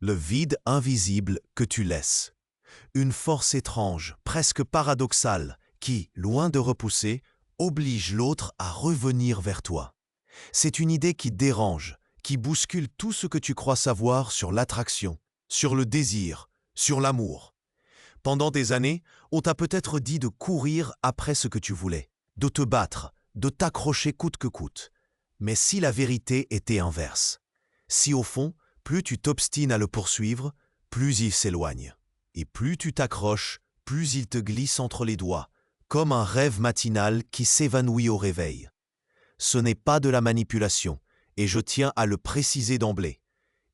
Le vide invisible que tu laisses. Une force étrange, presque paradoxale, qui, loin de repousser, oblige l'autre à revenir vers toi. C'est une idée qui dérange, qui bouscule tout ce que tu crois savoir sur l'attraction, sur le désir, sur l'amour. Pendant des années, on t'a peut-être dit de courir après ce que tu voulais, de te battre, de t'accrocher coûte que coûte. Mais si la vérité était inverse, si au fond, plus tu t'obstines à le poursuivre, plus il s'éloigne. Et plus tu t'accroches, plus il te glisse entre les doigts, comme un rêve matinal qui s'évanouit au réveil. Ce n'est pas de la manipulation, et je tiens à le préciser d'emblée.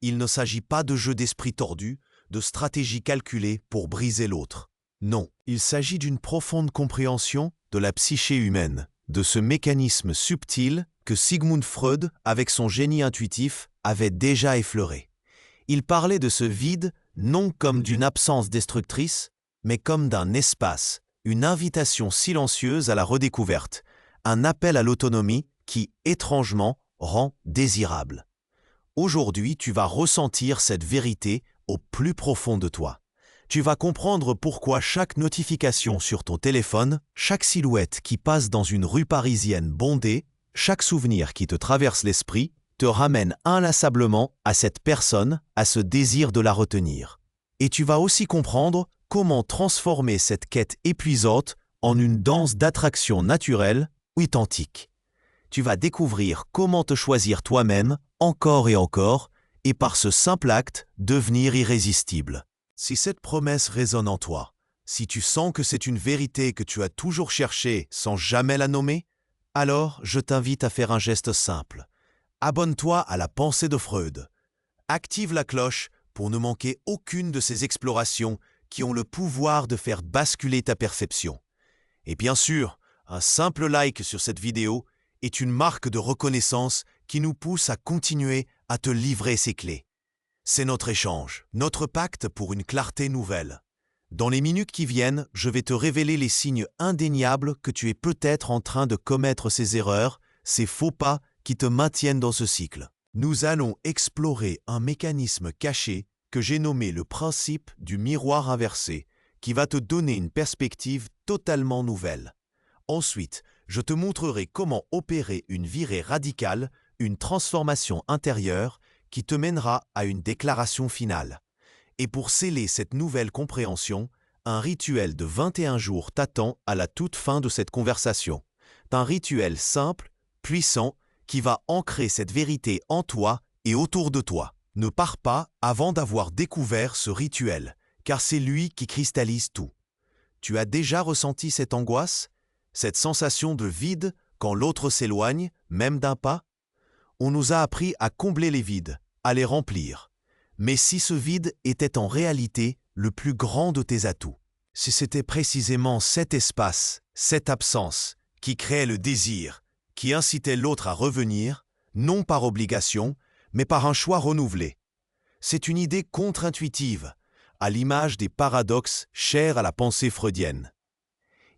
Il ne s'agit pas de jeu d'esprit tordu, de stratégie calculée pour briser l'autre. Non, il s'agit d'une profonde compréhension de la psyché humaine, de ce mécanisme subtil que Sigmund Freud, avec son génie intuitif, avait déjà effleuré. Il parlait de ce vide non comme d'une absence destructrice, mais comme d'un espace, une invitation silencieuse à la redécouverte, un appel à l'autonomie qui, étrangement, rend désirable. Aujourd'hui, tu vas ressentir cette vérité au plus profond de toi. Tu vas comprendre pourquoi chaque notification sur ton téléphone, chaque silhouette qui passe dans une rue parisienne bondée, chaque souvenir qui te traverse l'esprit, te ramène inlassablement à cette personne, à ce désir de la retenir. Et tu vas aussi comprendre comment transformer cette quête épuisante en une danse d'attraction naturelle ou authentique. Tu vas découvrir comment te choisir toi-même, encore et par ce simple acte, devenir irrésistible. Si cette promesse résonne en toi, si tu sens que c'est une vérité que tu as toujours cherchée sans jamais la nommer, alors je t'invite à faire un geste simple. Abonne-toi à la pensée de Freud. Active la cloche pour ne manquer aucune de ces explorations qui ont le pouvoir de faire basculer ta perception. Et bien sûr, un simple like sur cette vidéo est une marque de reconnaissance qui nous pousse à continuer à te livrer ces clés. C'est notre échange, notre pacte pour une clarté nouvelle. Dans les minutes qui viennent, je vais te révéler les signes indéniables que tu es peut-être en train de commettre ces erreurs, ces faux pas qui te maintiennent dans ce cycle. Nous allons explorer un mécanisme caché que j'ai nommé le principe du miroir inversé, qui va te donner une perspective totalement nouvelle. Ensuite, je te montrerai comment opérer une virée radicale, une transformation intérieure qui te mènera à une déclaration finale. Et pour sceller cette nouvelle compréhension, un rituel de 21 jours t'attend à la toute fin de cette conversation. Un rituel simple, puissant, qui va ancrer cette vérité en toi et autour de toi. Ne pars pas avant d'avoir découvert ce rituel, car c'est lui qui cristallise tout. Tu as déjà ressenti cette angoisse, cette sensation de vide quand l'autre s'éloigne, même d'un pas? On nous a appris à combler les vides, à les remplir. Mais si ce vide était en réalité le plus grand de tes atouts, si c'était précisément cet espace, cette absence, qui créait le désir, qui incitait l'autre à revenir, non par obligation, mais par un choix renouvelé. C'est une idée contre-intuitive, à l'image des paradoxes chers à la pensée freudienne.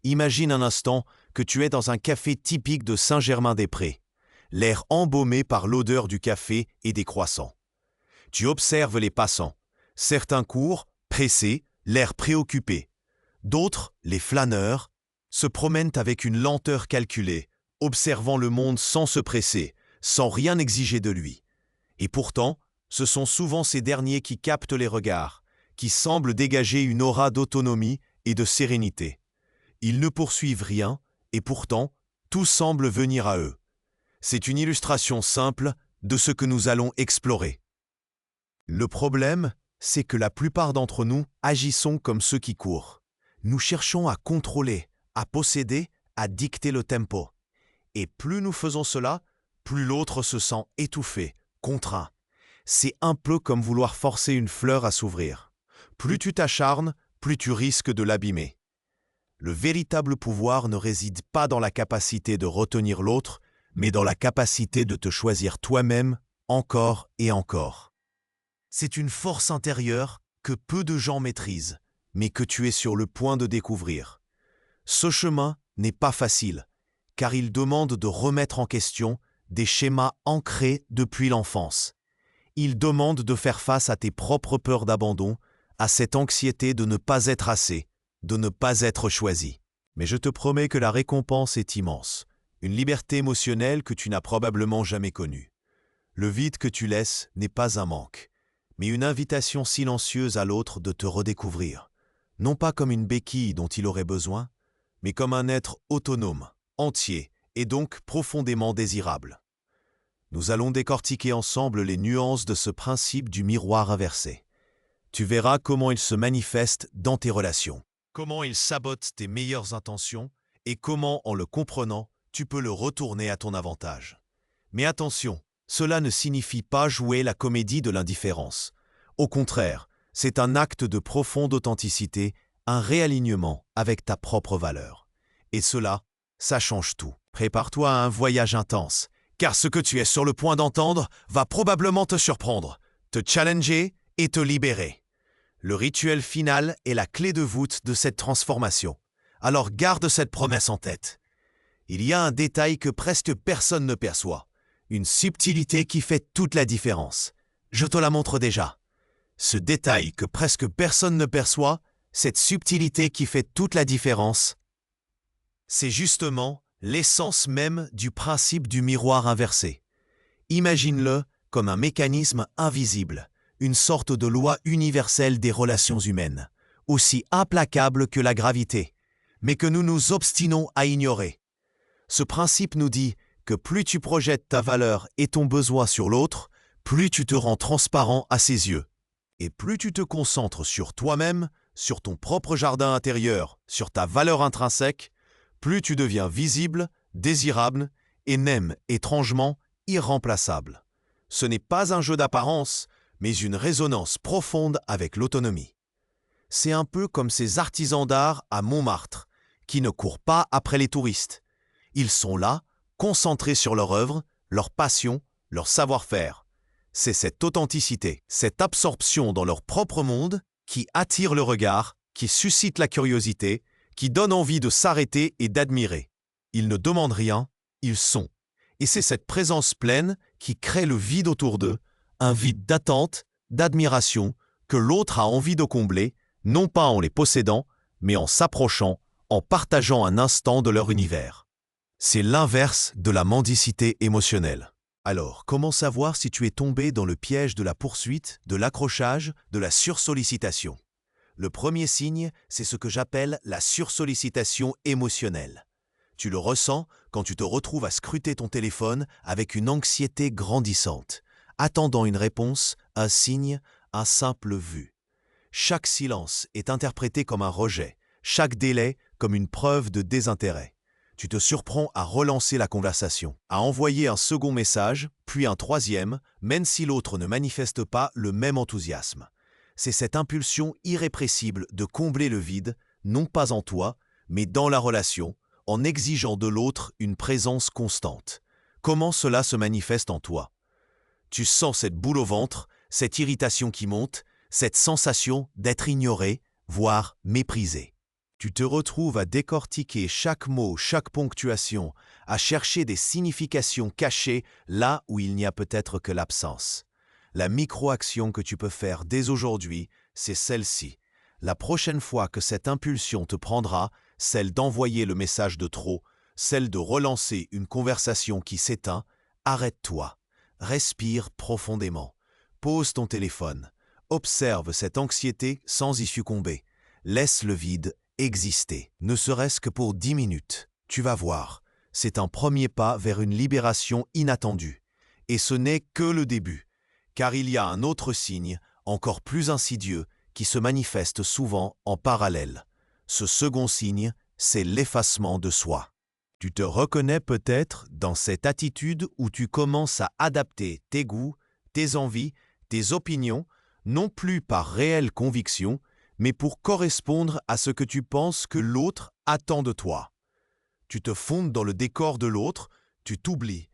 Imagine un instant que tu es dans un café typique de Saint-Germain-des-Prés, l'air embaumé par l'odeur du café et des croissants. Tu observes les passants. Certains courent, pressés, l'air préoccupé. D'autres, les flâneurs, se promènent avec une lenteur calculée, observant le monde sans se presser, sans rien exiger de lui. Et pourtant, ce sont souvent ces derniers qui captent les regards, qui semblent dégager une aura d'autonomie et de sérénité. Ils ne poursuivent rien, et pourtant, tout semble venir à eux. C'est une illustration simple de ce que nous allons explorer. Le problème, c'est que la plupart d'entre nous agissons comme ceux qui courent. Nous cherchons à contrôler, à posséder, à dicter le tempo. Et plus nous faisons cela, plus l'autre se sent étouffé, contraint. C'est un peu comme vouloir forcer une fleur à s'ouvrir. Plus tu t'acharnes, plus tu risques de l'abîmer. Le véritable pouvoir ne réside pas dans la capacité de retenir l'autre, mais dans la capacité de te choisir toi-même encore et encore. C'est une force intérieure que peu de gens maîtrisent, mais que tu es sur le point de découvrir. Ce chemin n'est pas facile, car il demande de remettre en question des schémas ancrés depuis l'enfance. Il demande de faire face à tes propres peurs d'abandon, à cette anxiété de ne pas être assez, de ne pas être choisi. Mais je te promets que la récompense est immense, une liberté émotionnelle que tu n'as probablement jamais connue. Le vide que tu laisses n'est pas un manque, mais une invitation silencieuse à l'autre de te redécouvrir, non pas comme une béquille dont il aurait besoin, mais comme un être autonome, entier et donc profondément désirable. Nous allons décortiquer ensemble les nuances de ce principe du miroir inversé. Tu verras comment il se manifeste dans tes relations, comment il sabote tes meilleures intentions et comment, en le comprenant, tu peux le retourner à ton avantage. Mais attention, cela ne signifie pas jouer la comédie de l'indifférence. Au contraire, c'est un acte de profonde authenticité, un réalignement avec ta propre valeur. Et cela, ça change tout. Prépare-toi à un voyage intense, car ce que tu es sur le point d'entendre va probablement te surprendre, te challenger et te libérer. Le rituel final est la clé de voûte de cette transformation. Alors garde cette promesse en tête. Il y a un détail que presque personne ne perçoit, une subtilité qui fait toute la différence. Je te la montre déjà. Ce détail que presque personne ne perçoit, cette subtilité qui fait toute la différence, c'est justement l'essence même du principe du miroir inversé. Imagine-le comme un mécanisme invisible, une sorte de loi universelle des relations humaines, aussi implacable que la gravité, mais que nous nous obstinons à ignorer. Ce principe nous dit que plus tu projettes ta valeur et ton besoin sur l'autre, plus tu te rends transparent à ses yeux. Et plus tu te concentres sur toi-même, sur ton propre jardin intérieur, sur ta valeur intrinsèque, plus tu deviens visible, désirable et même, étrangement, irremplaçable. Ce n'est pas un jeu d'apparence, mais une résonance profonde avec l'autonomie. C'est un peu comme ces artisans d'art à Montmartre, qui ne courent pas après les touristes. Ils sont là, concentrés sur leur œuvre, leur passion, leur savoir-faire. C'est cette authenticité, cette absorption dans leur propre monde qui attire le regard, qui suscite la curiosité, qui donne envie de s'arrêter et d'admirer. Ils ne demandent rien, ils sont. Et c'est cette présence pleine qui crée le vide autour d'eux, un vide d'attente, d'admiration, que l'autre a envie de combler, non pas en les possédant, mais en s'approchant, en partageant un instant de leur univers. C'est l'inverse de la mendicité émotionnelle. Alors, comment savoir si tu es tombé dans le piège de la poursuite, de l'accrochage, de la sursollicitation? Le premier signe, c'est ce que j'appelle la sursollicitation émotionnelle. Tu le ressens quand tu te retrouves à scruter ton téléphone avec une anxiété grandissante, attendant une réponse, un signe, un simple vu. Chaque silence est interprété comme un rejet, chaque délai comme une preuve de désintérêt. Tu te surprends à relancer la conversation, à envoyer un second message, puis un troisième, même si l'autre ne manifeste pas le même enthousiasme. C'est cette impulsion irrépressible de combler le vide, non pas en toi, mais dans la relation, en exigeant de l'autre une présence constante. Comment cela se manifeste en toi? Tu sens cette boule au ventre, cette irritation qui monte, cette sensation d'être ignoré, voire méprisé. Tu te retrouves à décortiquer chaque mot, chaque ponctuation, à chercher des significations cachées là où il n'y a peut-être que l'absence. La micro-action que tu peux faire dès aujourd'hui, c'est celle-ci. La prochaine fois que cette impulsion te prendra, celle d'envoyer le message de trop, celle de relancer une conversation qui s'éteint, arrête-toi. Respire profondément. Pose ton téléphone. Observe cette anxiété sans y succomber. Laisse le vide exister, ne serait-ce que pour 10 minutes. Tu vas voir, c'est un premier pas vers une libération inattendue. Et ce n'est que le début, car il y a un autre signe, encore plus insidieux, qui se manifeste souvent en parallèle. Ce second signe, c'est l'effacement de soi. Tu te reconnais peut-être dans cette attitude où tu commences à adapter tes goûts, tes envies, tes opinions, non plus par réelle conviction, mais pour correspondre à ce que tu penses que l'autre attend de toi. Tu te fondes dans le décor de l'autre, tu t'oublies.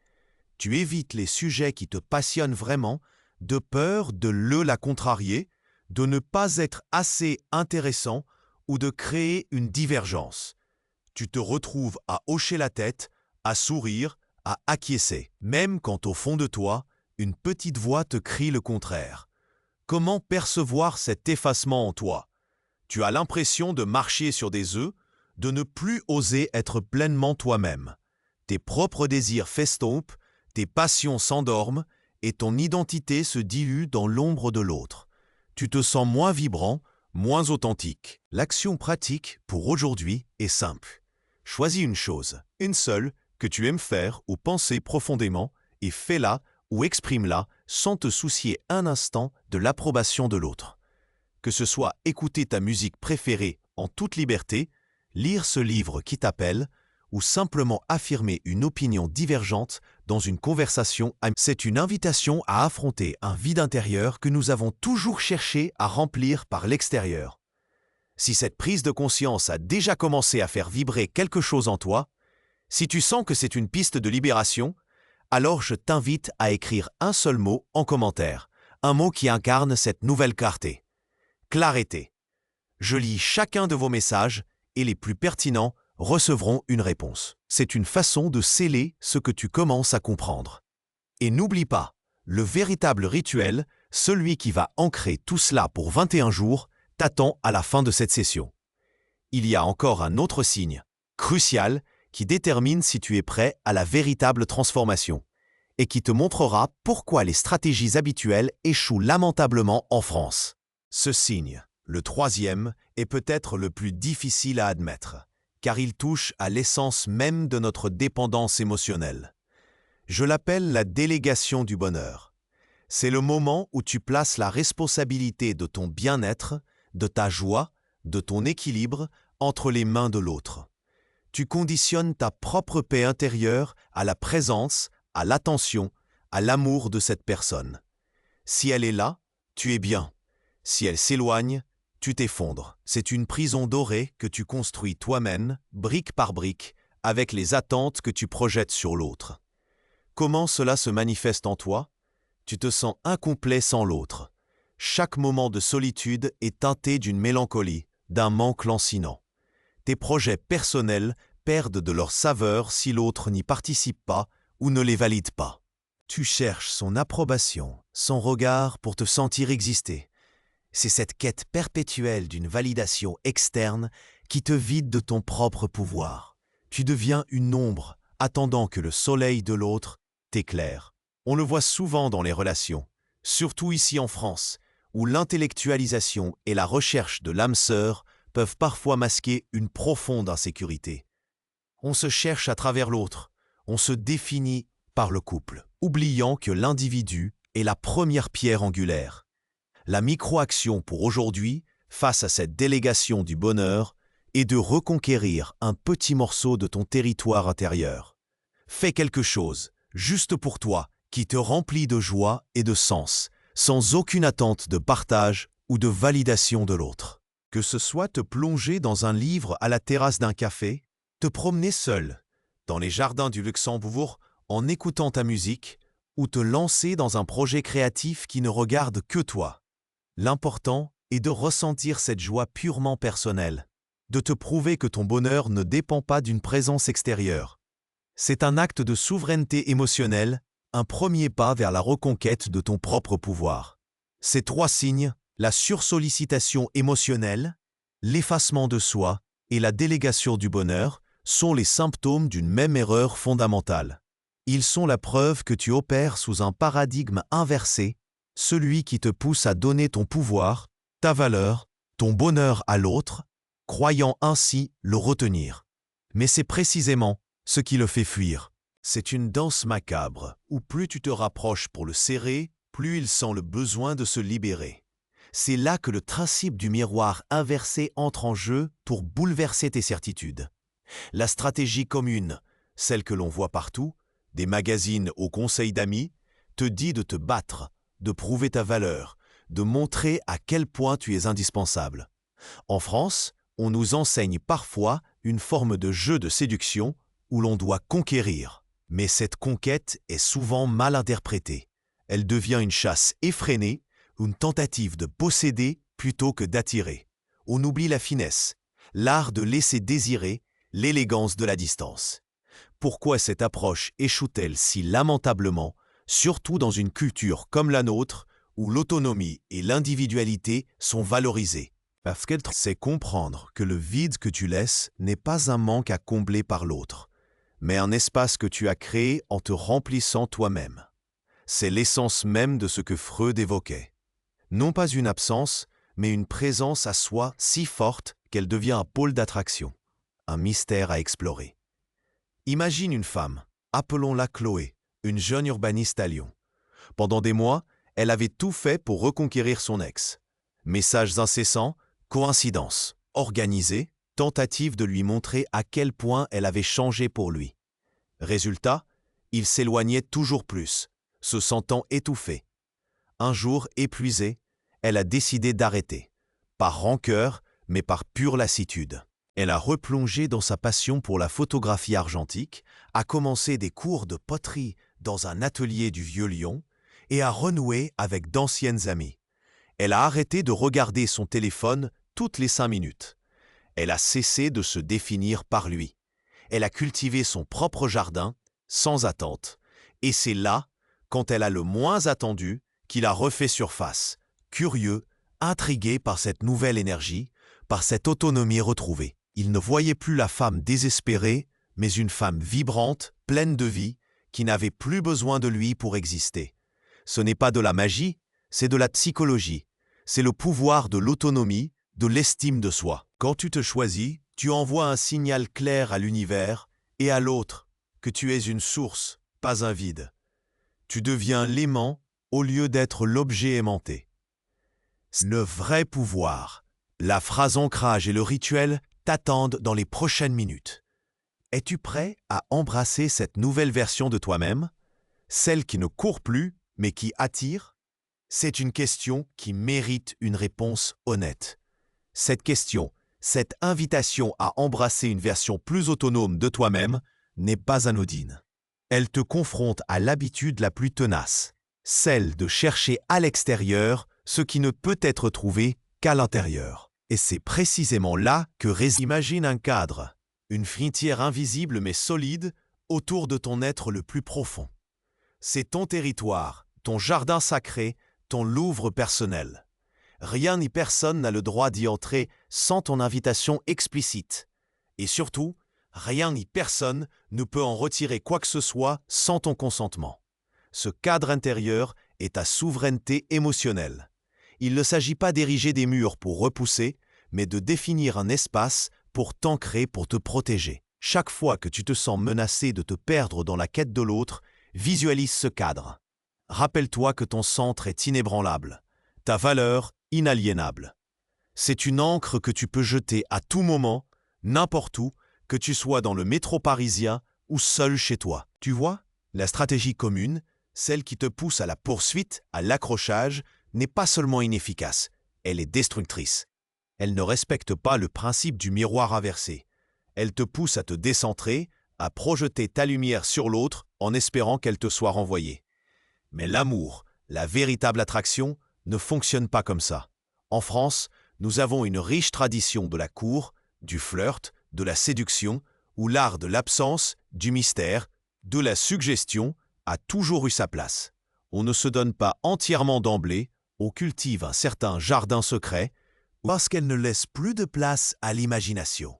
Tu évites les sujets qui te passionnent vraiment, de peur de la contrarier, de ne pas être assez intéressant ou de créer une divergence. Tu te retrouves à hocher la tête, à sourire, à acquiescer, même quand au fond de toi, une petite voix te crie le contraire. Comment percevoir cet effacement en toi? Tu as l'impression de marcher sur des œufs, de ne plus oser être pleinement toi-même. Tes propres désirs s'estompent, tes passions s'endorment et ton identité se dilue dans l'ombre de l'autre. Tu te sens moins vibrant, moins authentique. L'action pratique pour aujourd'hui est simple. Choisis une chose, une seule, que tu aimes faire ou penser profondément et fais-la ou exprime-la sans te soucier un instant de l'approbation de l'autre. Que ce soit écouter ta musique préférée en toute liberté, lire ce livre qui t'appelle ou simplement affirmer une opinion divergente dans une conversation, c'est une invitation à affronter un vide intérieur que nous avons toujours cherché à remplir par l'extérieur. Si cette prise de conscience a déjà commencé à faire vibrer quelque chose en toi, si tu sens que c'est une piste de libération, alors je t'invite à écrire un seul mot en commentaire, un mot qui incarne cette nouvelle clarté. Clarté. Je lis chacun de vos messages et les plus pertinents recevront une réponse. C'est une façon de sceller ce que tu commences à comprendre. Et n'oublie pas, le véritable rituel, celui qui va ancrer tout cela pour 21 jours, t'attend à la fin de cette session. Il y a encore un autre signe, crucial, qui détermine si tu es prêt à la véritable transformation et qui te montrera pourquoi les stratégies habituelles échouent lamentablement en France. Ce signe, le troisième, est peut-être le plus difficile à admettre, car il touche à l'essence même de notre dépendance émotionnelle. Je l'appelle la délégation du bonheur. C'est le moment où tu places la responsabilité de ton bien-être, de ta joie, de ton équilibre entre les mains de l'autre. Tu conditionnes ta propre paix intérieure à la présence, à l'attention, à l'amour de cette personne. Si elle est là, tu es bien. Si elle s'éloigne, tu t'effondres. C'est une prison dorée que tu construis toi-même, brique par brique, avec les attentes que tu projettes sur l'autre. Comment cela se manifeste en toi? Tu te sens incomplet sans l'autre. Chaque moment de solitude est teinté d'une mélancolie, d'un manque lancinant. Tes projets personnels perdent de leur saveur si l'autre n'y participe pas ou ne les valide pas. Tu cherches son approbation, son regard pour te sentir exister. C'est cette quête perpétuelle d'une validation externe qui te vide de ton propre pouvoir. Tu deviens une ombre, attendant que le soleil de l'autre t'éclaire. On le voit souvent dans les relations, surtout ici en France, où l'intellectualisation et la recherche de l'âme sœur peuvent parfois masquer une profonde insécurité. On se cherche à travers l'autre, on se définit par le couple, oubliant que l'individu est la première pierre angulaire. La micro-action pour aujourd'hui, face à cette délégation du bonheur, est de reconquérir un petit morceau de ton territoire intérieur. Fais quelque chose, juste pour toi, qui te remplit de joie et de sens, sans aucune attente de partage ou de validation de l'autre. Que ce soit te plonger dans un livre à la terrasse d'un café, te promener seul, dans les jardins du Luxembourg en écoutant ta musique, ou te lancer dans un projet créatif qui ne regarde que toi. L'important est de ressentir cette joie purement personnelle, de te prouver que ton bonheur ne dépend pas d'une présence extérieure. C'est un acte de souveraineté émotionnelle, un premier pas vers la reconquête de ton propre pouvoir. Ces trois signes, la sursollicitation émotionnelle, l'effacement de soi et la délégation du bonheur, sont les symptômes d'une même erreur fondamentale. Ils sont la preuve que tu opères sous un paradigme inversé, celui qui te pousse à donner ton pouvoir, ta valeur, ton bonheur à l'autre, croyant ainsi le retenir. Mais c'est précisément ce qui le fait fuir. C'est une danse macabre, où plus tu te rapproches pour le serrer, plus il sent le besoin de se libérer. C'est là que le principe du miroir inversé entre en jeu pour bouleverser tes certitudes. La stratégie commune, celle que l'on voit partout, des magazines aux conseils d'amis, te dit de te battre, de prouver ta valeur, de montrer à quel point tu es indispensable. En France, on nous enseigne parfois une forme de jeu de séduction où l'on doit conquérir. Mais cette conquête est souvent mal interprétée. Elle devient une chasse effrénée, une tentative de posséder plutôt que d'attirer. On oublie la finesse, l'art de laisser désirer, l'élégance de la distance. Pourquoi cette approche échoue-t-elle si lamentablement, surtout dans une culture comme la nôtre où l'autonomie et l'individualité sont valorisées. Parce qu'elle sait comprendre que le vide que tu laisses n'est pas un manque à combler par l'autre, mais un espace que tu as créé en te remplissant toi-même. C'est l'essence même de ce que Freud évoquait. Non pas une absence, mais une présence à soi si forte qu'elle devient un pôle d'attraction, un mystère à explorer. Imagine une femme, appelons-la Chloé, une jeune urbaniste à Lyon. Pendant des mois, elle avait tout fait pour reconquérir son ex. Messages incessants, coïncidences, organisées, tentatives de lui montrer à quel point elle avait changé pour lui. Résultat, il s'éloignait toujours plus, se sentant étouffé. Un jour, épuisée, elle a décidé d'arrêter. Par rancœur, mais par pure lassitude. Elle a replongé dans sa passion pour la photographie argentique, a commencé des cours de poterie dans un atelier du Vieux-Lyon et a renoué avec d'anciennes amies. Elle a arrêté de regarder son téléphone toutes les 5 minutes. Elle a cessé de se définir par lui. Elle a cultivé son propre jardin, sans attente. Et c'est là, quand elle a le moins attendu, qu'il a refait surface, curieux, intrigué par cette nouvelle énergie, par cette autonomie retrouvée. Il ne voyait plus la femme désespérée, mais une femme vibrante, pleine de vie, qui n'avait plus besoin de lui pour exister. Ce n'est pas de la magie, c'est de la psychologie. C'est le pouvoir de l'autonomie, de l'estime de soi. Quand tu te choisis, tu envoies un signal clair à l'univers et à l'autre que tu es une source, pas un vide. Tu deviens l'aimant au lieu d'être l'objet aimanté. Le vrai pouvoir, la phrase ancrage et le rituel t'attendent dans les prochaines minutes. Es-tu prêt à embrasser cette nouvelle version de toi-même, celle qui ne court plus mais qui attire? C'est une question qui mérite une réponse honnête. Cette question, cette invitation à embrasser une version plus autonome de toi-même n'est pas anodine. Elle te confronte à l'habitude la plus tenace, celle de chercher à l'extérieur ce qui ne peut être trouvé qu'à l'intérieur. Et c'est précisément là que imagine un cadre, une frontière invisible mais solide autour de ton être le plus profond. C'est ton territoire, ton jardin sacré, ton Louvre personnel. Rien ni personne n'a le droit d'y entrer sans ton invitation explicite. Et surtout, rien ni personne ne peut en retirer quoi que ce soit sans ton consentement. Ce cadre intérieur est ta souveraineté émotionnelle. Il ne s'agit pas d'ériger des murs pour repousser, mais de définir un espace pour t'ancrer, pour te protéger. Chaque fois que tu te sens menacé de te perdre dans la quête de l'autre, visualise ce cadre. Rappelle-toi que ton centre est inébranlable, ta valeur inaliénable. C'est une ancre que tu peux jeter à tout moment, n'importe où, que tu sois dans le métro parisien ou seul chez toi. Tu vois, la stratégie commune, celle qui te pousse à la poursuite, à l'accrochage, n'est pas seulement inefficace, elle est destructrice. Elle ne respecte pas le principe du miroir inversé. Elle te pousse à te décentrer, à projeter ta lumière sur l'autre en espérant qu'elle te soit renvoyée. Mais l'amour, la véritable attraction, ne fonctionne pas comme ça. En France, nous avons une riche tradition de la cour, du flirt, de la séduction, où l'art de l'absence, du mystère, de la suggestion a toujours eu sa place. On ne se donne pas entièrement d'emblée, on cultive un certain jardin secret, parce qu'elle ne laisse plus de place à l'imagination.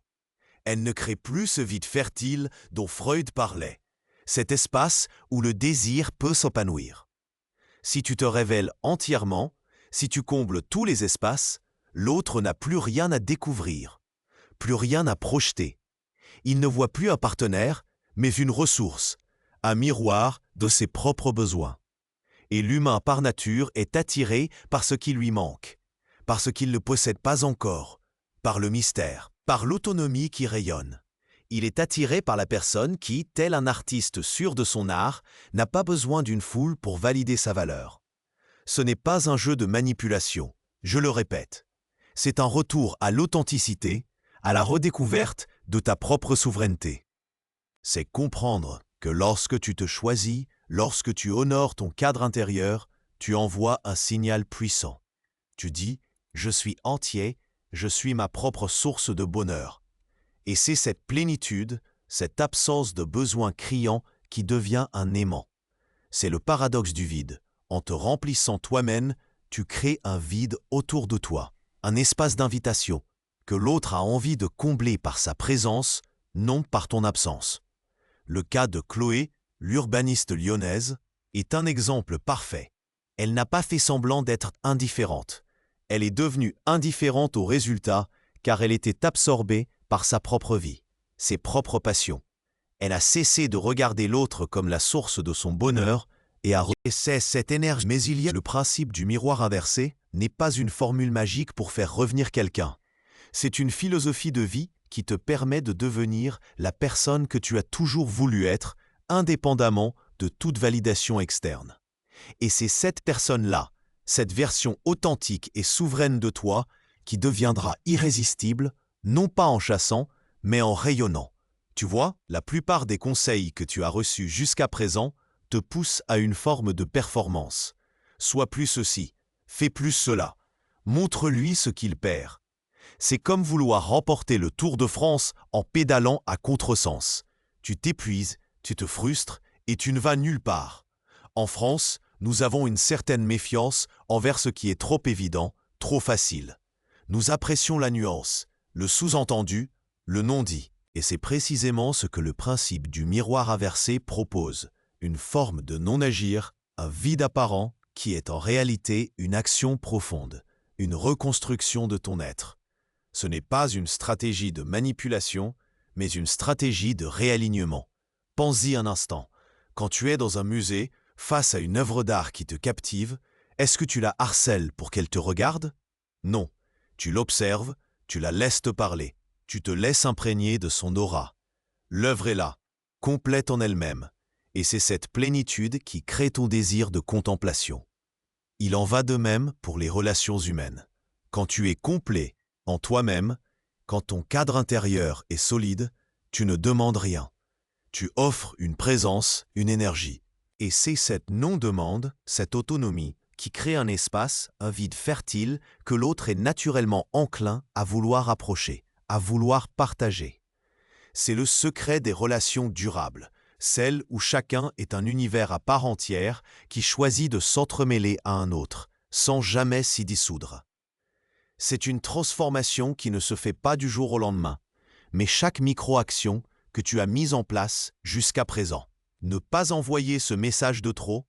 Elle ne crée plus ce vide fertile dont Freud parlait, cet espace où le désir peut s'épanouir. Si tu te révèles entièrement, si tu combles tous les espaces, l'autre n'a plus rien à découvrir, plus rien à projeter. Il ne voit plus un partenaire, mais une ressource, un miroir de ses propres besoins. Et l'humain par nature est attiré par ce qui lui manque, par ce qu'il ne possède pas encore, par le mystère, par l'autonomie qui rayonne. Il est attiré par la personne qui, tel un artiste sûr de son art, n'a pas besoin d'une foule pour valider sa valeur. Ce n'est pas un jeu de manipulation, je le répète. C'est un retour à l'authenticité, à la redécouverte de ta propre souveraineté. C'est comprendre que lorsque tu te choisis, lorsque tu honores ton cadre intérieur, tu envoies un signal puissant. Tu dis « Je suis entier, je suis ma propre source de bonheur ». Et c'est cette plénitude, cette absence de besoin criant qui devient un aimant. C'est le paradoxe du vide. En te remplissant toi-même, tu crées un vide autour de toi, un espace d'invitation que l'autre a envie de combler par sa présence, non par ton absence. Le cas de Chloé, l'urbaniste lyonnaise, est un exemple parfait. Elle n'a pas fait semblant d'être indifférente. Elle est devenue indifférente aux résultats car elle était absorbée par sa propre vie, ses propres passions. Elle a cessé de regarder l'autre comme la source de son bonheur et a reçu cette énergie. Mais il y a le principe du miroir inversé n'est pas une formule magique pour faire revenir quelqu'un. C'est une philosophie de vie qui te permet de devenir la personne que tu as toujours voulu être, indépendamment de toute validation externe. Et c'est cette personne-là, cette version authentique et souveraine de toi, qui deviendra irrésistible, non pas en chassant, mais en rayonnant. Tu vois, la plupart des conseils que tu as reçus jusqu'à présent te poussent à une forme de performance. Sois plus ceci, fais plus cela, montre-lui ce qu'il perd. C'est comme vouloir remporter le Tour de France en pédalant à contresens. Tu t'épuises, tu te frustres et tu ne vas nulle part. En France, nous avons une certaine méfiance envers ce qui est trop évident, trop facile. Nous apprécions la nuance, le sous-entendu, le non-dit. Et c'est précisément ce que le principe du miroir inversé propose, une forme de non-agir, un vide apparent qui est en réalité une action profonde, une reconstruction de ton être. Ce n'est pas une stratégie de manipulation, mais une stratégie de réalignement. Pense-y un instant. Quand tu es dans un musée, face à une œuvre d'art qui te captive, est-ce que tu la harcèles pour qu'elle te regarde? Non. Tu l'observes, tu la laisses te parler. Tu te laisses imprégner de son aura. L'œuvre est là, complète en elle-même, et c'est cette plénitude qui crée ton désir de contemplation. Il en va de même pour les relations humaines. Quand tu es complet en toi-même, quand ton cadre intérieur est solide, tu ne demandes rien. Tu offres une présence, une énergie. Et c'est cette non-demande, cette autonomie, qui crée un espace, un vide fertile que l'autre est naturellement enclin à vouloir approcher, à vouloir partager. C'est le secret des relations durables, celles où chacun est un univers à part entière qui choisit de s'entremêler à un autre, sans jamais s'y dissoudre. C'est une transformation qui ne se fait pas du jour au lendemain, mais chaque micro-action que tu as mise en place jusqu'à présent. Ne pas envoyer ce message de trop,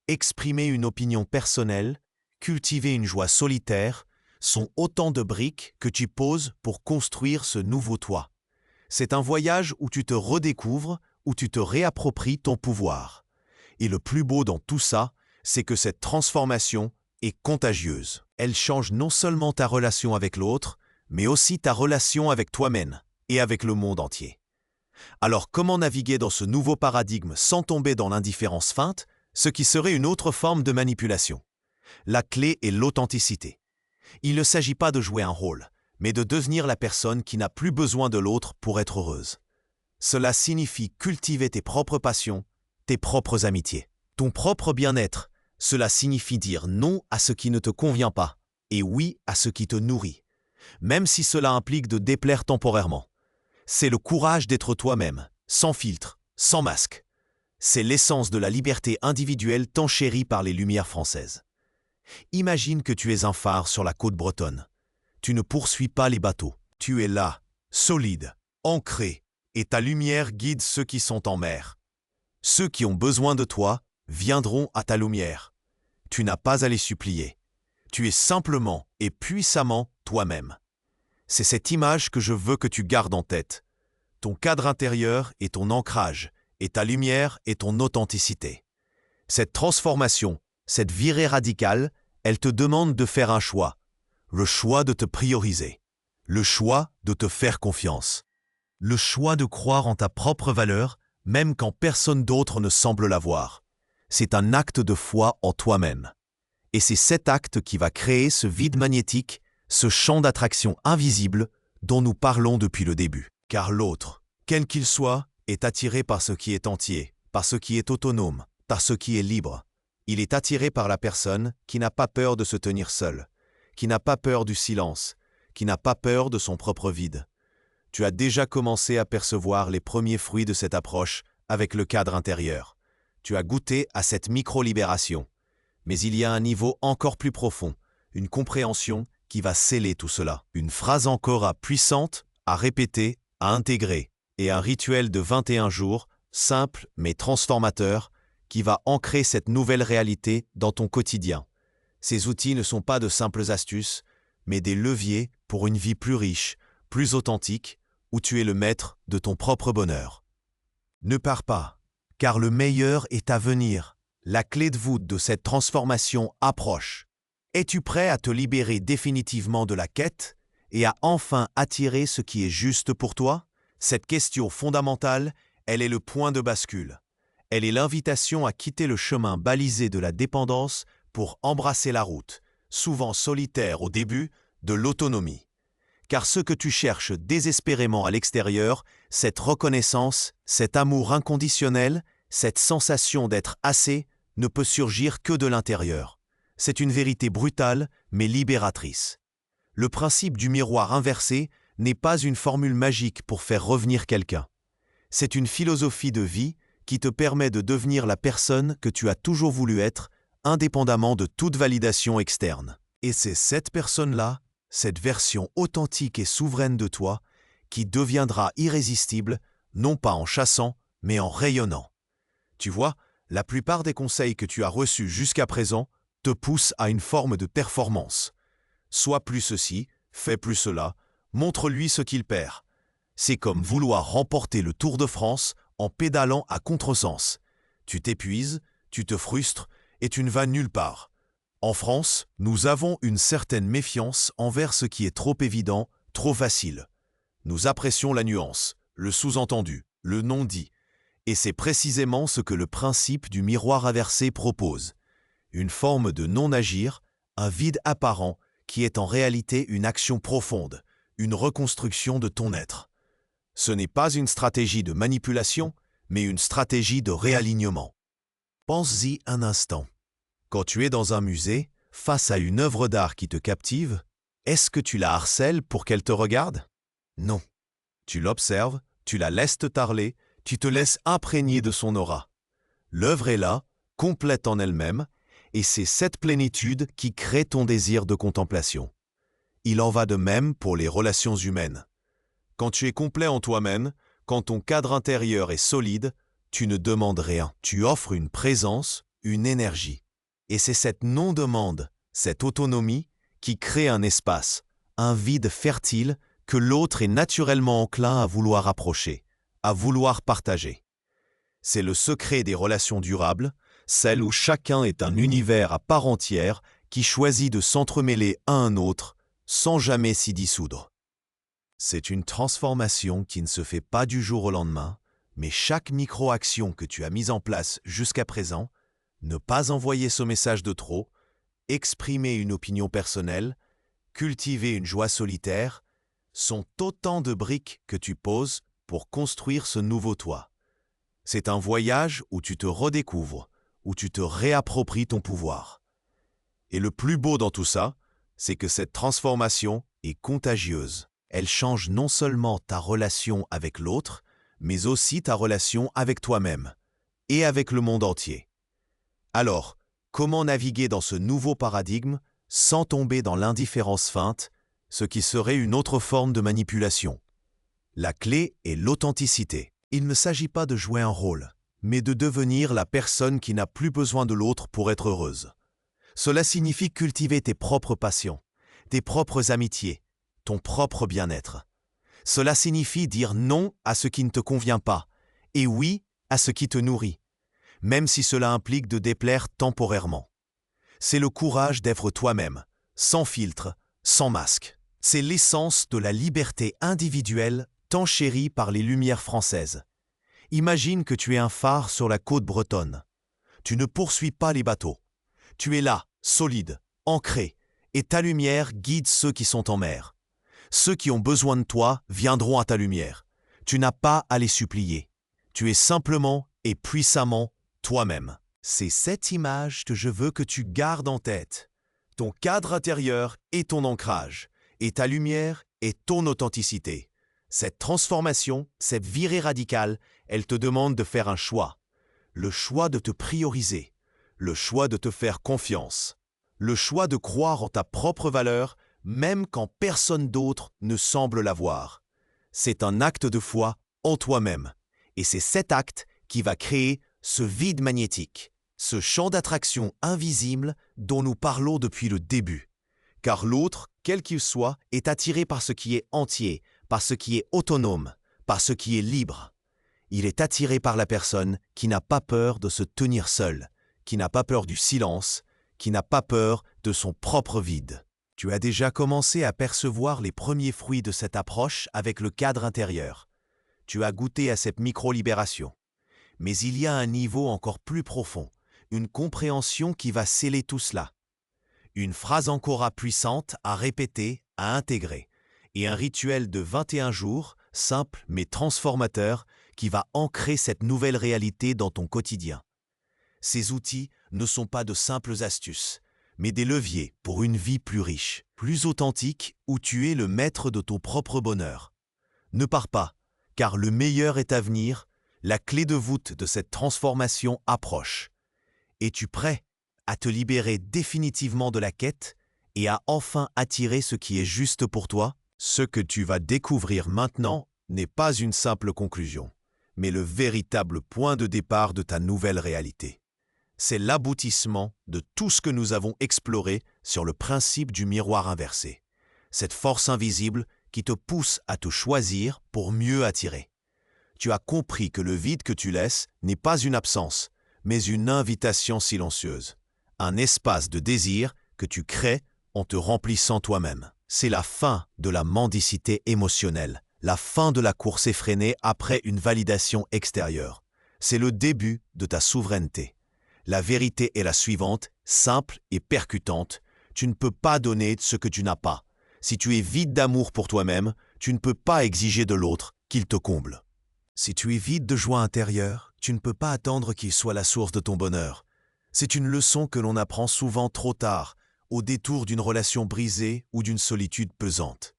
exprimer une opinion personnelle, cultiver une joie solitaire, sont autant de briques que tu poses pour construire ce nouveau toi. C'est un voyage où tu te redécouvres, où tu te réappropries ton pouvoir. Et le plus beau dans tout ça, c'est que cette transformation est contagieuse. Elle change non seulement ta relation avec l'autre, mais aussi ta relation avec toi-même et avec le monde entier. Alors comment naviguer dans ce nouveau paradigme sans tomber dans l'indifférence feinte, ce qui serait une autre forme de manipulation? La clé est l'authenticité. Il ne s'agit pas de jouer un rôle, mais de devenir la personne qui n'a plus besoin de l'autre pour être heureuse. Cela signifie cultiver tes propres passions, tes propres amitiés, ton propre bien-être. Cela signifie dire non à ce qui ne te convient pas et oui à ce qui te nourrit, même si cela implique de déplaire temporairement. C'est le courage d'être toi-même, sans filtre, sans masque. C'est l'essence de la liberté individuelle tant chérie par les Lumières françaises. Imagine que tu es un phare sur la côte bretonne. Tu ne poursuis pas les bateaux. Tu es là, solide, ancré, et ta lumière guide ceux qui sont en mer. Ceux qui ont besoin de toi viendront à ta lumière. Tu n'as pas à les supplier. Tu es simplement et puissamment toi-même. C'est cette image que je veux que tu gardes en tête. Ton cadre intérieur est ton ancrage, et ta lumière est ton authenticité. Cette transformation, cette virée radicale, elle te demande de faire un choix. Le choix de te prioriser. Le choix de te faire confiance. Le choix de croire en ta propre valeur, même quand personne d'autre ne semble la voir. C'est un acte de foi en toi-même. Et c'est cet acte qui va créer ce vide magnétique, ce champ d'attraction invisible dont nous parlons depuis le début. Car l'autre, quel qu'il soit, est attiré par ce qui est entier, par ce qui est autonome, par ce qui est libre. Il est attiré par la personne qui n'a pas peur de se tenir seule, qui n'a pas peur du silence, qui n'a pas peur de son propre vide. Tu as déjà commencé à percevoir les premiers fruits de cette approche avec le cadre intérieur. tu as goûté à cette micro-libération. Mais il y a un niveau encore plus profond, une compréhension qui va sceller tout cela. Une phrase encore puissante, à répéter, à intégrer, et un rituel de 21 jours, simple mais transformateur, qui va ancrer cette nouvelle réalité dans ton quotidien. Ces outils ne sont pas de simples astuces, mais des leviers pour une vie plus riche, plus authentique, où tu es le maître de ton propre bonheur. Ne pars pas, car le meilleur est à venir. La clé de voûte de cette transformation approche. Es-tu prêt à te libérer définitivement de la quête et à enfin attirer ce qui est juste pour toi? Cette question fondamentale, elle est le point de bascule. Elle est l'invitation à quitter le chemin balisé de la dépendance pour embrasser la route, souvent solitaire au début, de l'autonomie. Car ce que tu cherches désespérément à l'extérieur, cette reconnaissance, cet amour inconditionnel, cette sensation d'être assez, ne peut surgir que de l'intérieur. C'est une vérité brutale, mais libératrice. Le principe du miroir inversé n'est pas une formule magique pour faire revenir quelqu'un. C'est une philosophie de vie qui te permet de devenir la personne que tu as toujours voulu être, indépendamment de toute validation externe. Et c'est cette personne-là, cette version authentique et souveraine de toi, qui deviendra irrésistible, non pas en chassant, mais en rayonnant. Tu vois, la plupart des conseils que tu as reçus jusqu'à présent te poussent à une forme de performance. Sois plus ceci, fais plus cela, montre-lui ce qu'il perd. C'est comme vouloir remporter le Tour de France en pédalant à contresens. Tu t'épuises, tu te frustres et tu ne vas nulle part. En France, nous avons une certaine méfiance envers ce qui est trop évident, trop facile. Nous apprécions la nuance, le sous-entendu, le non-dit. Et c'est précisément ce que le principe du miroir inversé propose. Une forme de non-agir, un vide apparent qui est en réalité une action profonde, une reconstruction de ton être. Ce n'est pas une stratégie de manipulation, mais une stratégie de réalignement. Pense-y un instant. Quand tu es dans un musée, face à une œuvre d'art qui te captive, est-ce que tu la harcèles pour qu'elle te regarde? Non. Tu l'observes, tu la laisses te tarler, tu te laisses imprégner de son aura. L'œuvre est là, complète en elle-même, et c'est cette plénitude qui crée ton désir de contemplation. Il en va de même pour les relations humaines. Quand tu es complet en toi-même, quand ton cadre intérieur est solide, tu ne demandes rien. Tu offres une présence, une énergie. Et c'est cette non-demande, cette autonomie, qui crée un espace, un vide fertile que l'autre est naturellement enclin à vouloir approcher, à vouloir partager. C'est le secret des relations durables, celles où chacun est un univers à part entière qui choisit de s'entremêler à un autre sans jamais s'y dissoudre. C'est une transformation qui ne se fait pas du jour au lendemain, mais chaque micro-action que tu as mise en place jusqu'à présent, ne pas envoyer ce message de trop, exprimer une opinion personnelle, cultiver une joie solitaire, sont autant de briques que tu poses pour construire ce nouveau toi. C'est un voyage où tu te redécouvres, où tu te réappropries ton pouvoir. Et le plus beau dans tout ça, c'est que cette transformation est contagieuse. Elle change non seulement ta relation avec l'autre, mais aussi ta relation avec toi-même et avec le monde entier. Alors, comment naviguer dans ce nouveau paradigme sans tomber dans l'indifférence feinte, ce qui serait une autre forme de manipulation? La clé est l'authenticité. Il ne s'agit pas de jouer un rôle, mais de devenir la personne qui n'a plus besoin de l'autre pour être heureuse. Cela signifie cultiver tes propres passions, tes propres amitiés, ton propre bien-être. Cela signifie dire non à ce qui ne te convient pas et oui à ce qui te nourrit, même si cela implique de déplaire temporairement. C'est le courage d'être toi-même, sans filtre, sans masque. C'est l'essence de la liberté individuelle tant chérie par les Lumières françaises. Imagine que tu es un phare sur la côte bretonne. Tu ne poursuis pas les bateaux. Tu es là, solide, ancré, et ta lumière guide ceux qui sont en mer. Ceux qui ont besoin de toi viendront à ta lumière. Tu n'as pas à les supplier. Tu es simplement et puissamment toi-même. C'est cette image que je veux que tu gardes en tête. Ton cadre intérieur est ton ancrage, et ta lumière est ton authenticité. Cette transformation, cette virée radicale, elle te demande de faire un choix. le choix de te prioriser, le choix de te faire confiance, le choix de croire en ta propre valeur, même quand personne d'autre ne semble l'avoir. C'est un acte de foi en toi-même. Et c'est cet acte qui va créer ce vide magnétique, ce champ d'attraction invisible dont nous parlons depuis le début. Car l'autre, quel qu'il soit, est attiré par ce qui est entier, par ce qui est autonome, par ce qui est libre. Il est attiré par la personne qui n'a pas peur de se tenir seule, qui n'a pas peur du silence, qui n'a pas peur de son propre vide. Tu as déjà commencé à percevoir les premiers fruits de cette approche avec le cadre intérieur. Tu as goûté à cette micro-libération. Mais il y a un niveau encore plus profond, une compréhension qui va sceller tout cela. Une phrase ancora puissante à répéter, à intégrer, et un rituel de 21 jours, simple mais transformateur, qui va ancrer cette nouvelle réalité dans ton quotidien. Ces outils ne sont pas de simples astuces, mais des leviers pour une vie plus riche, plus authentique, où tu es le maître de ton propre bonheur. Ne pars pas, car le meilleur est à venir, la clé de voûte de cette transformation approche. Es-tu prêt à te libérer définitivement de la quête et à enfin attirer ce qui est juste pour toi? Ce que tu vas découvrir maintenant n'est pas une simple conclusion, mais le véritable point de départ de ta nouvelle réalité. C'est l'aboutissement de tout ce que nous avons exploré sur le principe du miroir inversé. Cette force invisible qui te pousse à te choisir pour mieux attirer. Tu as compris que le vide que tu laisses n'est pas une absence, mais une invitation silencieuse. Un espace de désir que tu crées en te remplissant toi-même. C'est la fin de la mendicité émotionnelle, la fin de la course effrénée après une validation extérieure. C'est le début de ta souveraineté. La vérité est la suivante, simple et percutante. Tu ne peux pas donner ce que tu n'as pas. Si tu es vide d'amour pour toi-même, tu ne peux pas exiger de l'autre qu'il te comble. Si tu es vide de joie intérieure, tu ne peux pas attendre qu'il soit la source de ton bonheur. C'est une leçon que l'on apprend souvent trop tard, au détour d'une relation brisée ou d'une solitude pesante.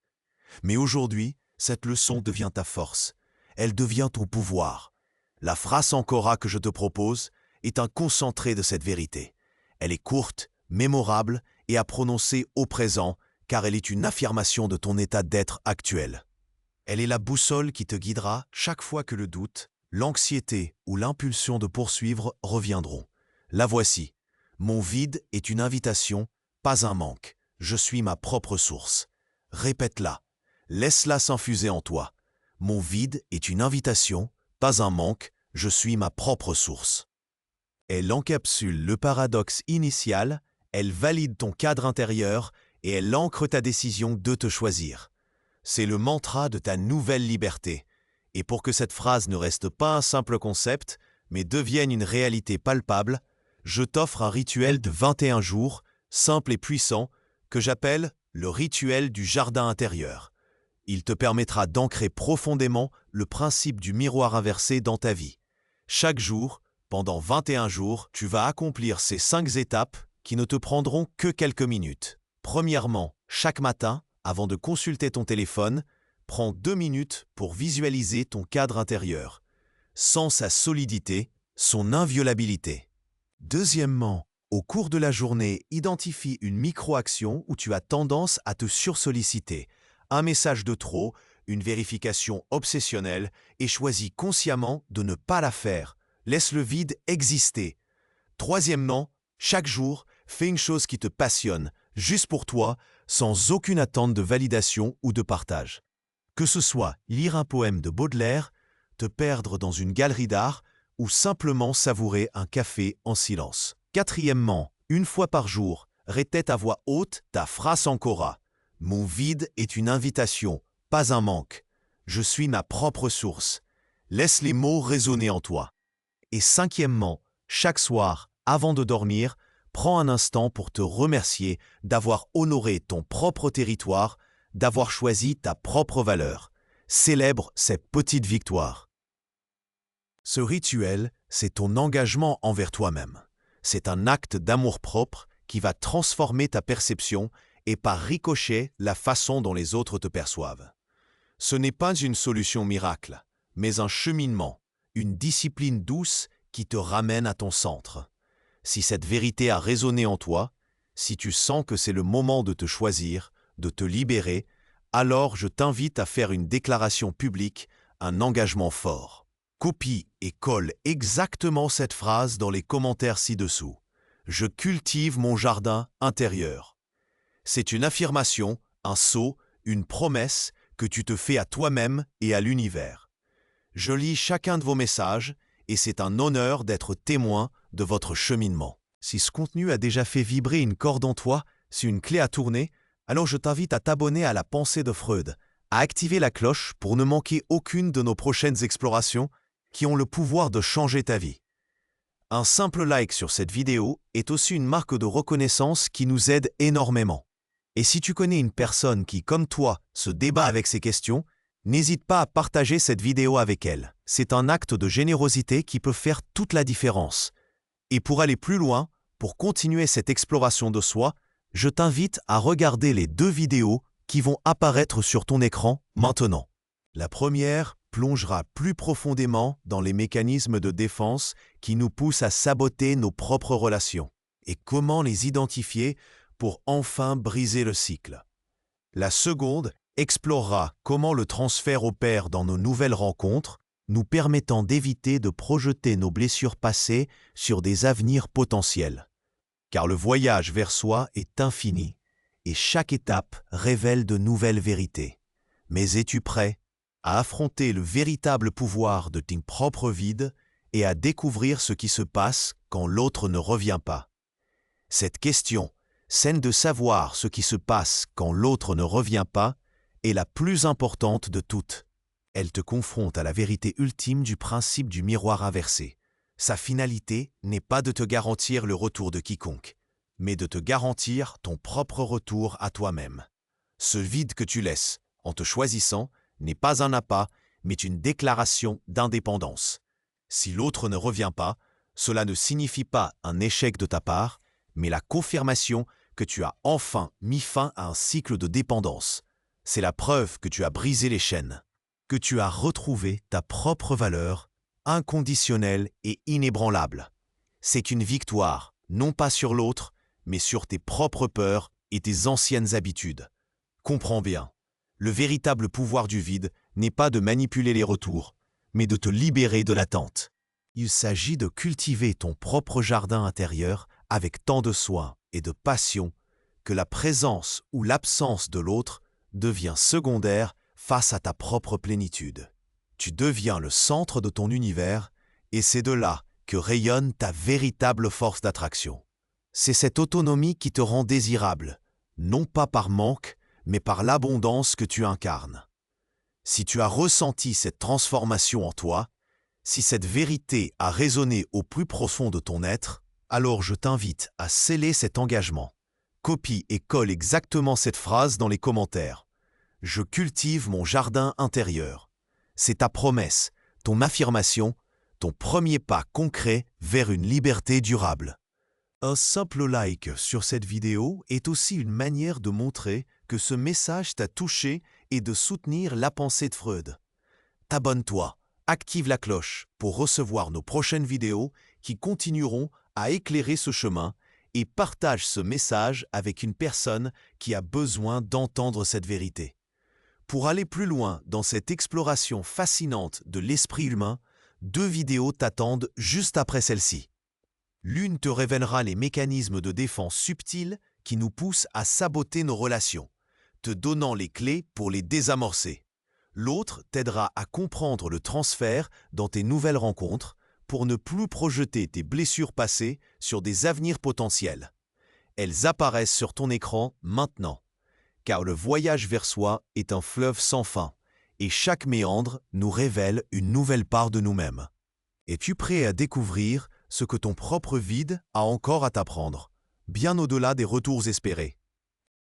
Mais aujourd'hui, cette leçon devient ta force. Elle devient ton pouvoir. La phrase ancora que je te propose est un concentré de cette vérité. Elle est courte, mémorable et à prononcer au présent, car elle est une affirmation de ton état d'être actuel. Elle est la boussole qui te guidera chaque fois que le doute, l'anxiété ou l'impulsion de poursuivre reviendront. La voici. Mon vide est une invitation, pas un manque. Je suis ma propre source. Répète-la. Laisse-la s'infuser en toi. Mon vide est une invitation, pas un manque. Je suis ma propre source. Elle encapsule le paradoxe initial, elle valide ton cadre intérieur et elle ancre ta décision de te choisir. C'est le mantra de ta nouvelle liberté. Et pour que cette phrase ne reste pas un simple concept, mais devienne une réalité palpable, je t'offre un rituel de 21 jours, simple et puissant, que j'appelle le rituel du jardin intérieur. Il te permettra d'ancrer profondément le principe du miroir inversé dans ta vie. Chaque jour, pendant 21 jours, tu vas accomplir ces 5 étapes qui ne te prendront que quelques minutes. Premièrement, chaque matin, avant de consulter ton téléphone, prends 2 minutes pour visualiser ton cadre intérieur. Sens sa solidité, son inviolabilité. Deuxièmement, au cours de la journée, identifie une micro-action où tu as tendance à te sursolliciter. Un message de trop, une vérification obsessionnelle et choisis consciemment de ne pas la faire. Laisse le vide exister. Troisièmement, chaque jour, fais une chose qui te passionne, juste pour toi, sans aucune attente de validation ou de partage. Que ce soit lire un poème de Baudelaire, te perdre dans une galerie d'art ou simplement savourer un café en silence. Quatrièmement, une fois par jour, répète à voix haute ta phrase ancora. Mon vide est une invitation, pas un manque. Je suis ma propre source. Laisse les mots résonner en toi. Et cinquièmement, chaque soir, avant de dormir, prends un instant pour te remercier d'avoir honoré ton propre territoire, d'avoir choisi ta propre valeur. Célèbre cette petite victoire. Ce rituel, c'est ton engagement envers toi-même. C'est un acte d'amour-propre qui va transformer ta perception et par ricochet la façon dont les autres te perçoivent. Ce n'est pas une solution miracle, mais un cheminement, une discipline douce qui te ramène à ton centre. Si cette vérité a résonné en toi, si tu sens que c'est le moment de te choisir, de te libérer, alors je t'invite à faire une déclaration publique, un engagement fort. Copie et colle exactement cette phrase dans les commentaires ci-dessous. Je cultive mon jardin intérieur. C'est une affirmation, un sceau, une promesse que tu te fais à toi-même et à l'univers. Je lis chacun de vos messages et c'est un honneur d'être témoin de votre cheminement. Si ce contenu a déjà fait vibrer une corde en toi, si une clé a tourné, alors je t'invite à t'abonner à la pensée de Freud, à activer la cloche pour ne manquer aucune de nos prochaines explorations qui ont le pouvoir de changer ta vie. Un simple like sur cette vidéo est aussi une marque de reconnaissance qui nous aide énormément. Et si tu connais une personne qui, comme toi, se débat avec ces questions, n'hésite pas à partager cette vidéo avec elle. C'est un acte de générosité qui peut faire toute la différence. Et pour aller plus loin, pour continuer cette exploration de soi, je t'invite à regarder les 2 vidéos qui vont apparaître sur ton écran maintenant. La première plongera plus profondément dans les mécanismes de défense qui nous poussent à saboter nos propres relations et comment les identifier pour enfin briser le cycle. La seconde explorera comment le transfert opère dans nos nouvelles rencontres, nous permettant d'éviter de projeter nos blessures passées sur des avenirs potentiels. Car le voyage vers soi est infini et chaque étape révèle de nouvelles vérités. Mais es-tu prêt à affronter le véritable pouvoir de tes propres vides et à découvrir ce qui se passe quand l'autre ne revient pas? Cette question, celle de savoir ce qui se passe quand l'autre ne revient pas, est la plus importante de toutes. Elle te confronte à la vérité ultime du principe du miroir inversé. Sa finalité n'est pas de te garantir le retour de quiconque, mais de te garantir ton propre retour à toi-même. Ce vide que tu laisses, en te choisissant, n'est pas un appât, mais une déclaration d'indépendance. Si l'autre ne revient pas, cela ne signifie pas un échec de ta part, mais la confirmation que tu as enfin mis fin à un cycle de dépendance. C'est la preuve que tu as brisé les chaînes, que tu as retrouvé ta propre valeur, inconditionnelle et inébranlable. C'est une victoire, non pas sur l'autre, mais sur tes propres peurs et tes anciennes habitudes. Comprends bien, le véritable pouvoir du vide n'est pas de manipuler les retours, mais de te libérer de l'attente. Il s'agit de cultiver ton propre jardin intérieur avec tant de soin et de passion que la présence ou l'absence de l'autre devient secondaire face à ta propre plénitude. Tu deviens le centre de ton univers et c'est de là que rayonne ta véritable force d'attraction. C'est cette autonomie qui te rend désirable, non pas par manque, mais par l'abondance que tu incarnes. Si tu as ressenti cette transformation en toi, si cette vérité a résonné au plus profond de ton être, alors je t'invite à sceller cet engagement. Copie et colle exactement cette phrase dans les commentaires. Je cultive mon jardin intérieur. C'est ta promesse, ton affirmation, ton premier pas concret vers une liberté durable. Un simple like sur cette vidéo est aussi une manière de montrer que ce message t'a touché et de soutenir la pensée de Freud. T'abonne-toi, active la cloche pour recevoir nos prochaines vidéos qui continueront à éclairer ce chemin et partage ce message avec une personne qui a besoin d'entendre cette vérité. Pour aller plus loin dans cette exploration fascinante de l'esprit humain, 2 vidéos t'attendent juste après celle-ci. L'une te révélera les mécanismes de défense subtils qui nous poussent à saboter nos relations, te donnant les clés pour les désamorcer. L'autre t'aidera à comprendre le transfert dans tes nouvelles rencontres pour ne plus projeter tes blessures passées sur des avenirs potentiels. Elles apparaissent sur ton écran maintenant, car le voyage vers soi est un fleuve sans fin et chaque méandre nous révèle une nouvelle part de nous-mêmes. Es-tu prêt à découvrir ce que ton propre vide a encore à t'apprendre, bien au-delà des retours espérés?